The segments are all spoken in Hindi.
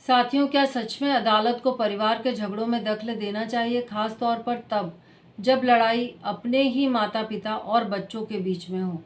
साथियों, क्या सच में अदालत को परिवार के झगड़ों में दखल देना चाहिए, खास तौर पर तब जब लड़ाई अपने ही माता पिता और बच्चों के बीच में हो।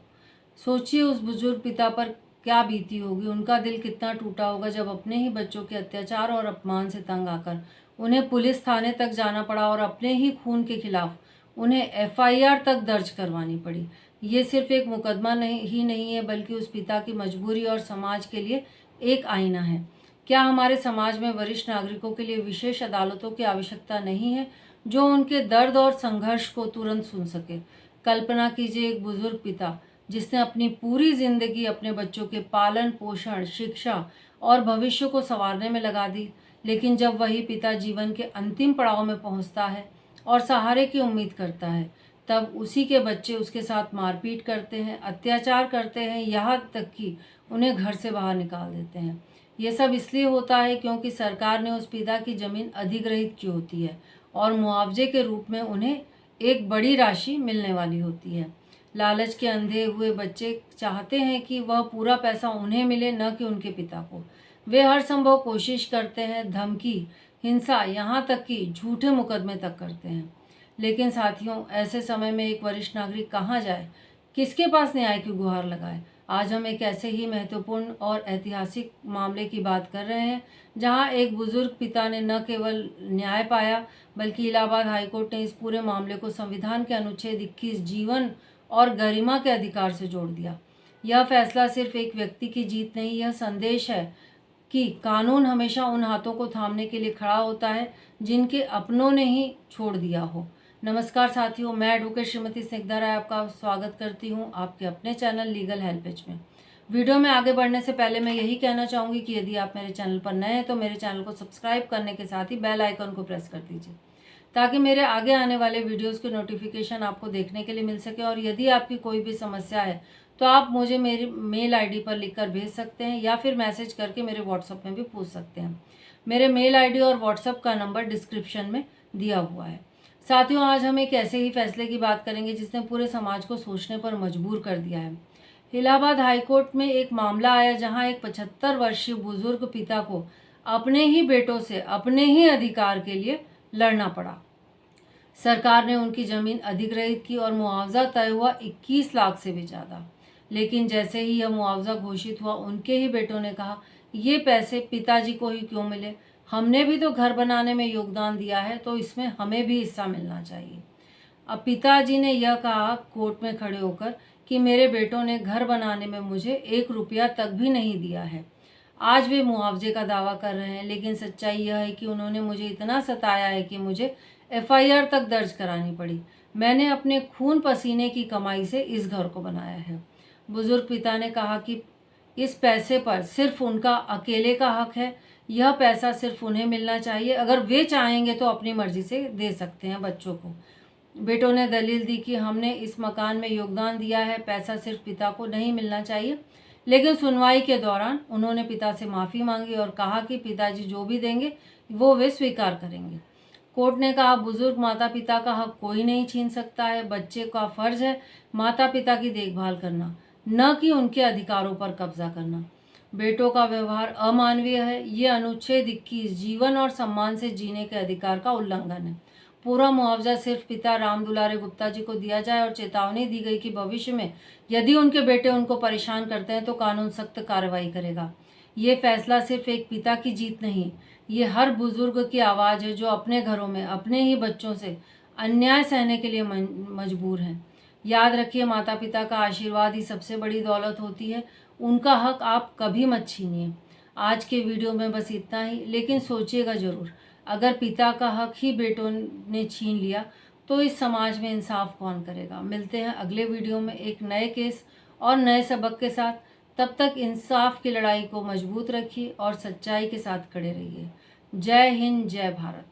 सोचिए उस बुजुर्ग पिता पर क्या बीती होगी, उनका दिल कितना टूटा होगा जब अपने ही बच्चों के अत्याचार और अपमान से तंग आकर उन्हें पुलिस थाने तक जाना पड़ा और अपने ही खून के खिलाफ उन्हें एफआईआर तक दर्ज करवानी पड़ी। ये सिर्फ एक मुकदमा नहीं है, बल्कि उस पिता की मजबूरी और समाज के लिए एक आईना है। क्या हमारे समाज में वरिष्ठ नागरिकों के लिए विशेष अदालतों की आवश्यकता नहीं है, जो उनके दर्द और संघर्ष को तुरंत सुन सके? कल्पना कीजिए, एक बुजुर्ग पिता जिसने अपनी पूरी जिंदगी अपने बच्चों के पालन पोषण, शिक्षा और भविष्य को संवारने में लगा दी, लेकिन जब वही पिता जीवन के अंतिम पड़ाव में पहुंचता है और सहारे की उम्मीद करता है, तब उसी के बच्चे उसके साथ मारपीट करते हैं, अत्याचार करते हैं, यहाँ तक कि उन्हें घर से बाहर निकाल देते हैं। ये सब इसलिए होता है क्योंकि सरकार ने उस पिता की ज़मीन अधिग्रहित की होती है और मुआवजे के रूप में उन्हें एक बड़ी राशि मिलने वाली होती है। लालच के अंधे हुए बच्चे चाहते हैं कि वह पूरा पैसा उन्हें मिले, न कि उनके पिता को। वे हर संभव कोशिश करते हैं, धमकी, हिंसा, यहाँ तक कि झूठे मुकदमे तक करते हैं। लेकिन साथियों, ऐसे समय में एक वरिष्ठ नागरिक कहाँ जाए, किसके पास न्याय की गुहार लगाए? आज हम एक ऐसे ही महत्वपूर्ण और ऐतिहासिक मामले की बात कर रहे हैं, जहां एक बुजुर्ग पिता ने न केवल न्याय पाया, बल्कि इलाहाबाद हाईकोर्ट ने इस पूरे मामले को संविधान के अनुच्छेद 21 जीवन और गरिमा के अधिकार से जोड़ दिया। यह फैसला सिर्फ एक व्यक्ति की जीत नहीं, यह संदेश है कि कानून हमेशा उन हाथों को थामने के लिए खड़ा होता है जिनके अपनों ने ही छोड़ दिया हो। नमस्कार साथियों, मैं एडवोकेट श्रीमती स्निग्धा राय आपका स्वागत करती हूं आपके अपने चैनल लीगल हेल्पेज में। वीडियो में आगे बढ़ने से पहले मैं यही कहना चाहूँगी कि यदि आप मेरे चैनल पर नए हैं तो मेरे चैनल को सब्सक्राइब करने के साथ ही बेल आइकन को प्रेस कर दीजिए, ताकि मेरे आगे आने वाले वीडियोज़ के नोटिफिकेशन आपको देखने के लिए मिल सके। और यदि आपकी कोई भी समस्या है तो आप मुझे मेरी मेल आईडी पर लिखकर भेज सकते हैं या फिर मैसेज करके मेरे व्हाट्सएप में भी पूछ सकते हैं। मेरे मेल आईडी और व्हाट्सएप का नंबर डिस्क्रिप्शन में दिया हुआ है। साथियों, आज हम एक ऐसे ही फैसले की बात करेंगे जिसने पूरे समाज को सोचने पर मजबूर कर दिया है। इलाहाबाद हाईकोर्ट में एक मामला आया जहां एक 75 वर्षीय बुजुर्ग पिता को अपने ही बेटों से अपने ही अधिकार के लिए लड़ना पड़ा। सरकार ने उनकी जमीन अधिग्रहित की और मुआवजा तय हुआ 21 लाख से भी ज़्यादा। लेकिन जैसे ही यह मुआवजा घोषित हुआ, उनके ही बेटों ने कहा, ये पैसे पिताजी को ही क्यों मिले? हमने भी तो घर बनाने में योगदान दिया है, तो इसमें हमें भी हिस्सा मिलना चाहिए। अब पिताजी ने यह कहा कोर्ट में खड़े होकर कि मेरे बेटों ने घर बनाने में मुझे 1 रुपया तक भी नहीं दिया है। आज वे मुआवजे का दावा कर रहे हैं, लेकिन सच्चाई यह है कि उन्होंने मुझे इतना सताया है कि मुझे एफआईआर तक दर्ज करानी पड़ी। मैंने अपने खून पसीने की कमाई से इस घर को बनाया है। बुजुर्ग पिता ने कहा कि इस पैसे पर सिर्फ उनका अकेले का हक है। यह पैसा सिर्फ उन्हें मिलना चाहिए। अगर वे चाहेंगे तो अपनी मर्जी से दे सकते हैं बच्चों को। बेटों ने दलील दी कि हमने इस मकान में योगदान दिया है, पैसा सिर्फ पिता को नहीं मिलना चाहिए। लेकिन सुनवाई के दौरान उन्होंने पिता से माफ़ी मांगी और कहा कि पिताजी जो भी देंगे वो वे स्वीकार करेंगे। कोर्ट ने कहा, बुजुर्ग माता पिता का हक कोई नहीं छीन सकता है। बच्चे का फर्ज है माता पिता की देखभाल करना, न कि उनके अधिकारों पर कब्जा करना। बेटों का व्यवहार अमानवीय है। ये अनुच्छेद 21 जीवन और सम्मान से जीने के अधिकार का उल्लंघन है। पूरा मुआवजा सिर्फ पिता राम दुलारे गुप्ता जी को दिया जाए और चेतावनी दी गई कि भविष्य में यदि उनके बेटे उनको परेशान करते हैं तो कानून सख्त कार्रवाई करेगा। ये फैसला सिर्फ एक पिता की जीत नहीं, ये हर बुजुर्ग की आवाज़ है जो अपने घरों में अपने ही बच्चों से अन्याय सहने के लिए मजबूर हैं। याद रखिए, माता पिता का आशीर्वाद ही सबसे बड़ी दौलत होती है। उनका हक आप कभी मत छीनिए। आज के वीडियो में बस इतना ही, लेकिन सोचिएगा ज़रूर, अगर पिता का हक ही बेटों ने छीन लिया तो इस समाज में इंसाफ कौन करेगा? मिलते हैं अगले वीडियो में एक नए केस और नए सबक के साथ। तब तक इंसाफ की लड़ाई को मजबूत रखिए और सच्चाई के साथ खड़े रहिए। जय हिंद, जय भारत।